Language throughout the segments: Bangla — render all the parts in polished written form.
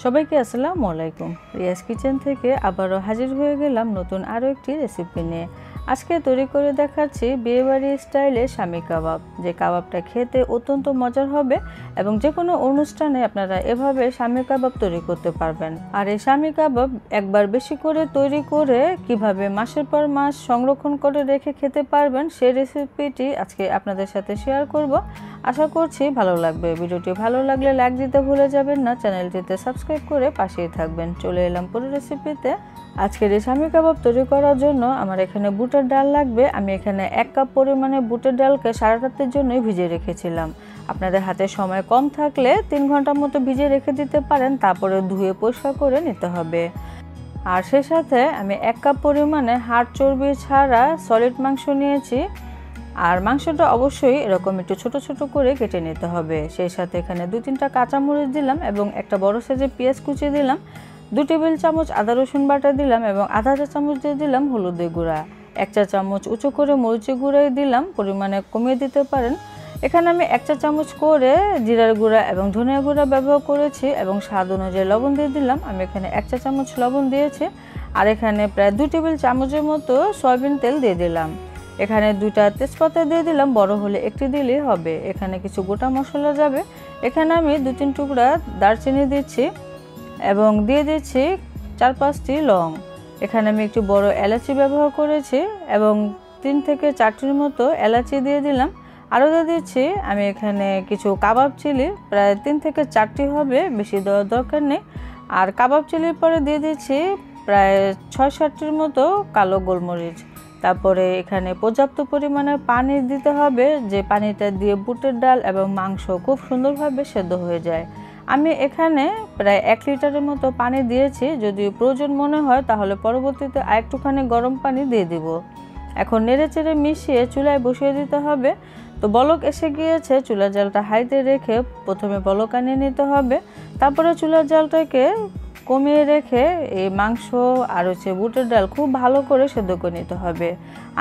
সবাইকে আসসালামু আলাইকুম। রিয়াজ কিচেন থেকে আবারও হাজির হয়ে গেলাম নতুন আরও একটি রেসিপি নিয়ে। আজকে তৈরি করে দেখাচ্ছি বিয়েবাড়ি স্টাইলে স্বামী কাবাব। যে কাবাবটা খেতে অত্যন্ত মজার হবে এবং যে কোনো অনুষ্ঠানে আপনারা এভাবে স্বামী কাবাব তৈরি করতে পারবেন। আর এই স্বামী কাবাব একবার বেশি করে তৈরি করে কিভাবে মাসের পর মাস সংরক্ষণ করে রেখে খেতে পারবেন সেই রেসিপিটি আজকে আপনাদের সাথে শেয়ার করব। আশা করছি ভালো লাগবে। ভিডিওটি ভালো লাগলে লাইক দিতে ভুলে যাবেন না, চ্যানেলটিতে সাবস্ক্রাইব করে পাশেই থাকবেন। চলে এলাম পুরো রেসিপিতে। আজকের এই স্বামী কাবাব তৈরি করার জন্য আমার এখানে বুটের ডাল লাগবে। আমি এখানে 1 কাপ পরিমাণে বুটের ডালকে সারা রাতের জন্যই ভিজিয়ে রেখেছিলাম। আপনাদের হাতে সময় কম থাকলে 3 ঘন্টার মতো ভিজিয়ে রেখে দিতে পারেন, তারপরে ধুয়ে পরিষ্কার করে নিতে হবে। আর সেই সাথে আমি 1 কাপ পরিমাণে হাড় চর্বি ছাড়া সলিড মাংস নিয়েছি। আর মাংসটা অবশ্যই এরকম একটু ছোট ছোট করে কেটে নিতে হবে। সেই সাথে এখানে 2-3টা কাঁচামরিচ দিলাম এবং একটা বড় সাইজের পেঁয়াজ কুচি দিলাম, 2 টেবিল চামচ আদা রসুন বাটা দিলাম এবং আধা চা চামচ দিয়ে দিলাম হলুদের গুঁড়া, 1 চা চামচ উঁচু করে মরিচের গুঁড়াই দিলাম, পরিমাণে কমিয়ে দিতে পারেন। এখানে আমি 1 চা চামচ করে জিরার গুঁড়া এবং ধনিয়া গুঁড়া ব্যবহার করেছি এবং স্বাদ অনুযায়ী লবণ দিয়ে দিলাম। আমি এখানে 1 চা চামচ লবণ দিয়েছি। আর এখানে প্রায় 2 টেবিল চামচের মতো সয়াবিন তেল দিয়ে দিলাম। এখানে 2টা তেজপাতা দিয়ে দিলাম, বড় হলে একটি দিলেই হবে। এখানে কিছু গোটা মশলা যাবে। এখানে আমি 2-3 টুকরা দারচিনি দিচ্ছি এবং দিয়ে দিচ্ছি 4-5টি লং। এখানে আমি একটু বড় এলাচি ব্যবহার করেছি এবং 3 থেকে 4টির মতো এলাচি দিয়ে দিলাম। আরও দিয়ে দিচ্ছি আমি এখানে কিছু কাবাব চিলি, প্রায় 3 থেকে 4টি হবে, বেশি দেওয়ার দরকার নেই। আর কাবাব চিলির পরে দিয়ে দিচ্ছি প্রায় 6-7টির মতো কালো গোলমরিচ। তারপরে এখানে পর্যাপ্ত পরিমাণে পানি দিতে হবে, যে পানিটা দিয়ে বুটের ডাল এবং মাংস খুব সুন্দরভাবে সেদ্ধ হয়ে যায়। আমি এখানে প্রায় 1 লিটারের মতো পানি দিয়েছি। যদি প্রয়োজন মনে হয় তাহলে পরবর্তীতে আরেকটুখানি গরম পানি দিয়ে দিব। এখন নেড়েচেড়ে মিশিয়ে চুলায় বসিয়ে দিতে হবে। তো বলক এসে গিয়েছে, চুলার জালটা হাইতে রেখে প্রথমে বলক আনিয়ে নিতে হবে। তারপরে চুলার জালটাকে কমিয়ে রেখে এই মাংস আর বুটের ডাল খুব ভালো করে সেদ্ধ করে নিতে হবে।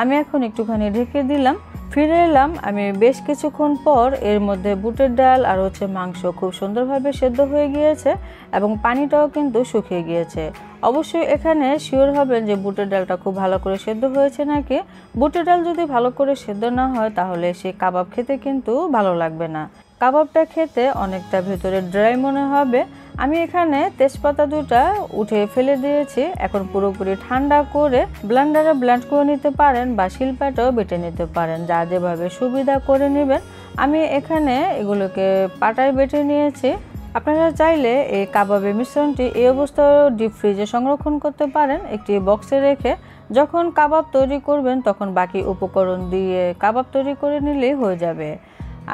আমি এখন একটুখানি ঢেকে দিলাম, ফিরে এলাম। আমি বেশ কিছুক্ষণ পর এর মধ্যে বুটের ডাল আর মাংস খুব সুন্দরভাবে সেদ্ধ হয়ে গিয়েছে এবং পানিটাও কিন্তু শুকিয়ে গিয়েছে। অবশ্যই এখানে শিওর হবেন যে বুটের ডালটা খুব ভালো করে সেদ্ধ হয়েছে নাকি। বুটের ডাল যদি ভালো করে সেদ্ধ না হয় তাহলে সেই কাবাব খেতে কিন্তু ভালো লাগবে না। কাবাবটা খেতে অনেকটা ভেতরে ড্রাই মনে হবে। আমি এখানে তেজপাতা 2টা উঠে ফেলে দিয়েছি। এখন পুরোপুরি ঠান্ডা করে ব্লেন্ডারে ব্লেন্ড করে নিতে পারেন বা শিলপাটাও বেটে নিতে পারেন, যা যেভাবে সুবিধা করে নেবেন। আমি এখানে এগুলোকে পাটায় বেটে নিয়েছি। আপনারা চাইলে এই কাবাবের মিশ্রণটি এই অবস্থায় ডিপ ফ্রিজে সংরক্ষণ করতে পারেন, একটি বক্সে রেখে। যখন কাবাব তৈরি করবেন তখন বাকি উপকরণ দিয়ে কাবাব তৈরি করে নিলেই হয়ে যাবে।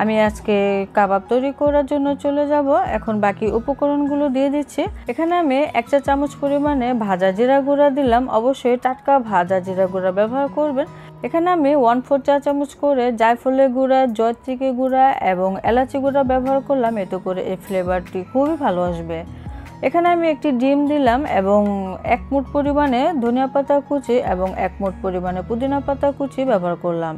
আমি আজকে কাবাব তৈরি করার জন্য চলে যাব। এখন বাকি উপকরণগুলো দিয়ে দিচ্ছি। এখানে আমি 1 চা চামচ পরিমাণে ভাজা জিরা গুঁড়া দিলাম। অবশ্যই টাটকা ভাজা জিরা গুঁড়া ব্যবহার করবেন। এখানে আমি 1/4 চা চামচ করে জায়ফলের গুঁড়া, জয়ত্রীকে গুঁড়া এবং এলাচি গুঁড়া ব্যবহার করলাম। এতে করে এই ফ্লেভারটি খুবই ভালো আসবে। এখানে আমি একটি ডিম দিলাম এবং 1 মুঠ পরিমাণে ধনিয়া পাতা কুচি এবং 1 মুঠ পরিমাণে পুদিনা পাতা কুচি ব্যবহার করলাম।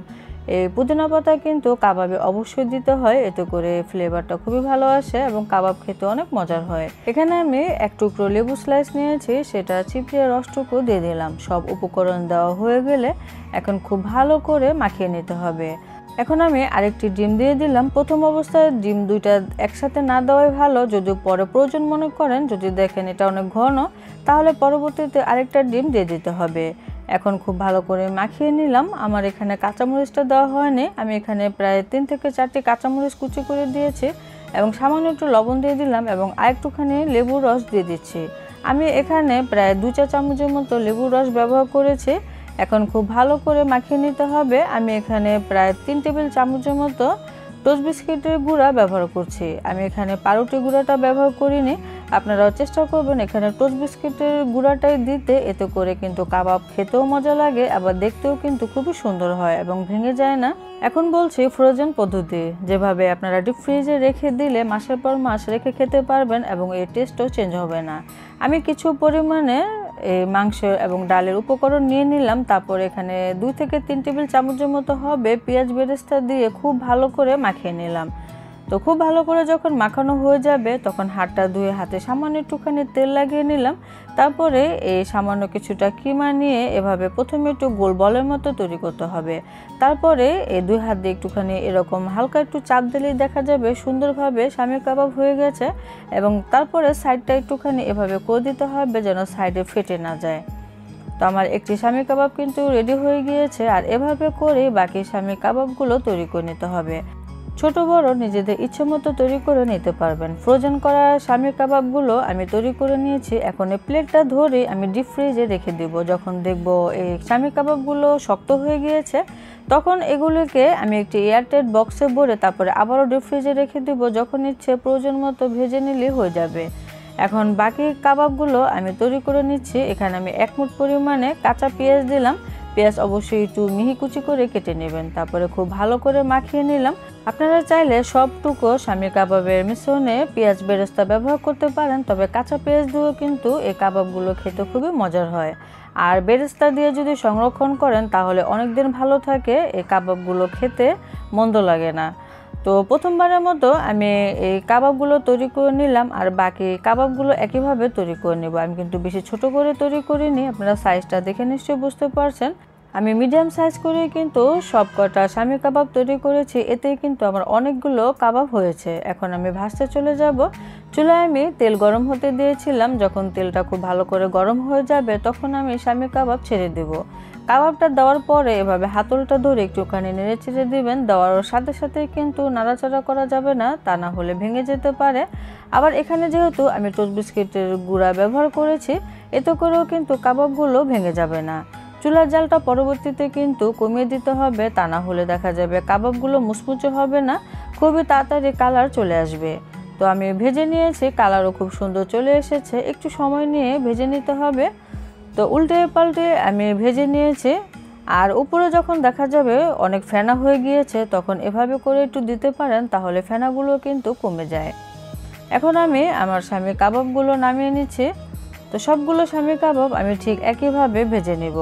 এই পুদিনা পাতা কিন্তু কাবাবে অবশ্যই দিতে হয়, এতে করে ফ্লেভারটা খুবই ভালো আসে এবং কাবাব খেতে অনেক মজার হয়। এখানে আমি 1 টুকরো লেবু স্লাইস নিয়েছি, সেটা চিপিয়ে রসটুকু দিয়ে দিলাম। সব উপকরণ দেওয়া হয়ে গেলে এখন খুব ভালো করে মাখিয়ে নিতে হবে। এখন আমি আরেকটি ডিম দিয়ে দিলাম। প্রথম অবস্থায় ডিম 2টা একসাথে না দেওয়াই ভালো, যদি পরে প্রয়োজন মনে করেন, যদি দেখেন এটা অনেক ঘন, তাহলে পরবর্তীতে আরেকটা ডিম দিয়ে দিতে হবে। এখন খুব ভালো করে মাখিয়ে নিলাম। আমার এখানে কাঁচামরিচটা দেওয়া হয়নি। আমি এখানে প্রায় 3 থেকে 4টি কাঁচামরিচ কুচি করে দিয়েছি এবং সামান্য একটু লবণ দিয়ে দিলাম এবং আরেকটুখানি লেবুর রস দিয়ে দিচ্ছি। আমি এখানে প্রায় 2 চা চামচের মতো লেবুর রস ব্যবহার করেছি। এখন খুব ভালো করে মাখিয়ে নিতে হবে। আমি এখানে প্রায় 3 টেবিল চামচের মতো টোস্ট বিস্কিটের গুঁড়া ব্যবহার করছি। আমি এখানে পাউরুটি গুঁড়াটা ব্যবহার করিনি। আপনারাও চেষ্টা করবেন এখানে টোস্ট বিস্কিটের গুঁড়াটাই দিতে, এতে করে কিন্তু কাবাব খেতেও মজা লাগে, আবার দেখতেও কিন্তু খুবই সুন্দর হয় এবং ভেঙে যায় না। এখন বলছি ফ্রোজেন পদ্ধতি, যেভাবে আপনারা ডিপ ফ্রিজে রেখে দিলে মাসের পর মাস রেখে খেতে পারবেন এবং এর টেস্টও চেঞ্জ হবে না। আমি কিছু পরিমাণে এই মাংস এবং ডালের উপকরণ নিয়ে নিলাম। তারপর এখানে 2 থেকে 3 টেবিল চামচের মতো হবে পেঁয়াজ বেরেস্তা দিয়ে খুব ভালো করে মাখিয়ে নিলাম। তো খুব ভালো করে যখন মাখানো হয়ে যাবে তখন হাতটা ধুয়ে হাতে সামান্য একটুখানি তেল লাগিয়ে নিলাম। তারপরে এই সামান্য কিছুটা কিমা নিয়ে এভাবে প্রথমে একটু গোল বলের মতো তৈরি করতে হবে। তারপরে এই 2 হাত দিয়ে একটুখানি এরকম হালকা একটু চাপ দিলেই দেখা যাবে সুন্দরভাবে শামী কাবাব হয়ে গেছে। এবং তারপরে সাইডটা একটুখানি এভাবে করে দিতে হবে যেন সাইডে ফেটে না যায়। তো আমার একটি শামী কাবাব কিন্তু রেডি হয়ে গিয়েছে। আর এভাবে করে বাকি শামী কাবাবগুলো তৈরি করে নিতে হবে। ছোট বড় নিজেদের ইচ্ছে মতো তৈরি করে নিতে পারবেন। ফ্রোজেন করা শামী কাবাবগুলো আমি তৈরি করে নিয়েছি। এখন এই প্লেটটা ধরে আমি ডিপ ফ্রিজে রেখে দেব। যখন দেখব এই শামী কাবাবগুলো শক্ত হয়ে গিয়েছে তখন এগুলোকে আমি একটি এয়ারটাইট বক্সে ভরে তারপরে আবারও ডিপ ফ্রিজে রেখে দেব। যখন ইচ্ছে প্রয়োজন মতো ভেজে নিলে হয়ে যাবে। এখন বাকি কাবাবগুলো আমি তৈরি করে নিচ্ছি। এখানে আমি 1 মুঠ পরিমাণে কাঁচা পেঁয়াজ দিলাম। পেঁয়াজ অবশ্যই একটু মিহি কুচি করে কেটে নেবেন। তারপরে খুব ভালো করে মাখিয়ে নিলাম। আপনারা চাইলে সবটুকু শামী কাবাবের মিশ্রণে পেঁয়াজ বেরেস্তা ব্যবহার করতে পারেন, তবে কাঁচা পেঁয়াজ দিয়েও কিন্তু এই কাবাবগুলো খেতে খুবই মজার হয়। আর বেরেস্তা দিয়ে যদি সংরক্ষণ করেন তাহলে অনেক দিন ভালো থাকে, এই কাবাবগুলো খেতে মন্দ লাগে না। তো প্রথমবারের মতো আমি এই কাবাবগুলো তৈরি করে নিলাম। আর বাকি কাবাবগুলো একইভাবে তৈরি করে নেব। আমি কিন্তু বেশি ছোট করে তৈরি করিনি, আপনারা সাইজটা দেখে নিশ্চয়ই বুঝতে পারছেন। আমি মিডিয়াম সাইজ করে কিন্তু সব কটা শামী কাবাব তৈরি করেছি। এতেই কিন্তু আমার অনেকগুলো কাবাব হয়েছে। এখন আমি ভাজতে চলে যাব। চুলায় আমি তেল গরম হতে দিয়েছিলাম। যখন তেলটা খুব ভালো করে গরম হয়ে যাবে তখন আমি শামী কাবাব ছেড়ে দেব। কাবাবটা দেওয়ার পরে এভাবে হাতলটা ধরে একটুখানি নেড়ে চেড়ে দিবেন। দেওয়ার সাথে সাথে কিন্তু নাড়াচাড়া করা যাবে না, তা না হলে ভেঙে যেতে পারে। আবার এখানে যেহেতু আমি টোস্ট বিস্কিটের গুঁড়া ব্যবহার করেছি, এতে করেও কিন্তু কাবাবগুলো ভেঙে যাবে না। চুলার জালটা পরবর্তীতে কিন্তু কমিয়ে দিতে হবে, তা না হলে দেখা যাবে কাবাবগুলো মুচমুচে হবে না, খুবই তাড়াতাড়ি কালার চলে আসবে। তো আমি ভেজে নিয়েছি, কালারও খুব সুন্দর চলে এসেছে। একটু সময় নিয়ে ভেজে নিতে হবে। তো উল্টে পাল্টে আমি ভেজে নিয়েছি। আর উপরে যখন দেখা যাবে অনেক ফেনা হয়ে গিয়েছে তখন এভাবে করে একটু দিতে পারেন, তাহলে ফেনাগুলো কিন্তু কমে যায়। এখন আমি আমার শামী কাবাবগুলো নামিয়ে নিচ্ছি। তো সবগুলো শামী কাবাব আমি ঠিক একইভাবে ভেজে নিব।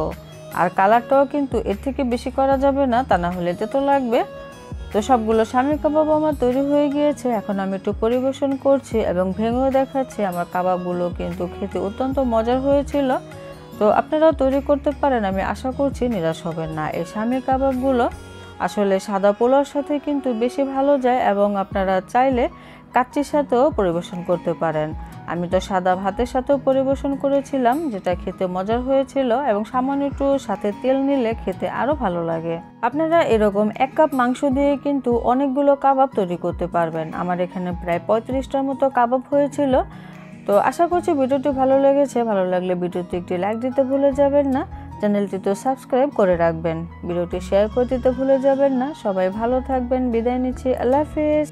আর কালারটাও কিন্তু এর থেকে বেশি করা যাবে না, তা না হলে তেতো লাগবে। তো সবগুলো শামী কাবাব আমার তৈরি হয়ে গিয়েছে। এখন আমি একটু পরিবেশন করছি এবং ভেঙেও দেখাচ্ছি। আমার কাবাবগুলো কিন্তু খেতে অত্যন্ত মজার হয়েছিল। তো আপনারাও তৈরি করতে পারেন, আমি আশা করছি নিরাশ হবেন না। এই শামী কাবাবগুলো আসলে সাদা পোলাওর সাথে কিন্তু বেশি ভালো যায় এবং আপনারা চাইলে কাচ্চির সাথেও পরিবেশন করতে পারেন। আমি তো সাদা ভাতের সাথেও পরিবেশন করেছিলাম, যেটা খেতে মজার হয়েছিল এবং সামান্য একটু সাথে তেল নিলে খেতে আরও ভালো লাগে। আপনারা এরকম 1 কাপ মাংস দিয়ে কিন্তু অনেকগুলো কাবাব তৈরি করতে পারবেন। আমার এখানে প্রায় 35টার মতো কাবাব হয়েছিল। তো আশা করছি ভিডিওটি ভালো লেগেছে। ভালো লাগলে ভিডিওতে একটি লাইক দিতে ভুলে যাবেন না, চ্যানেলটি তো সাবস্ক্রাইব করে রাখবেন, ভিডিওটি শেয়ার করে দিতে ভুলে যাবেন না। সবাই ভালো থাকবেন, বিদায় নিচ্ছি, আল্লাহ হাফেজ।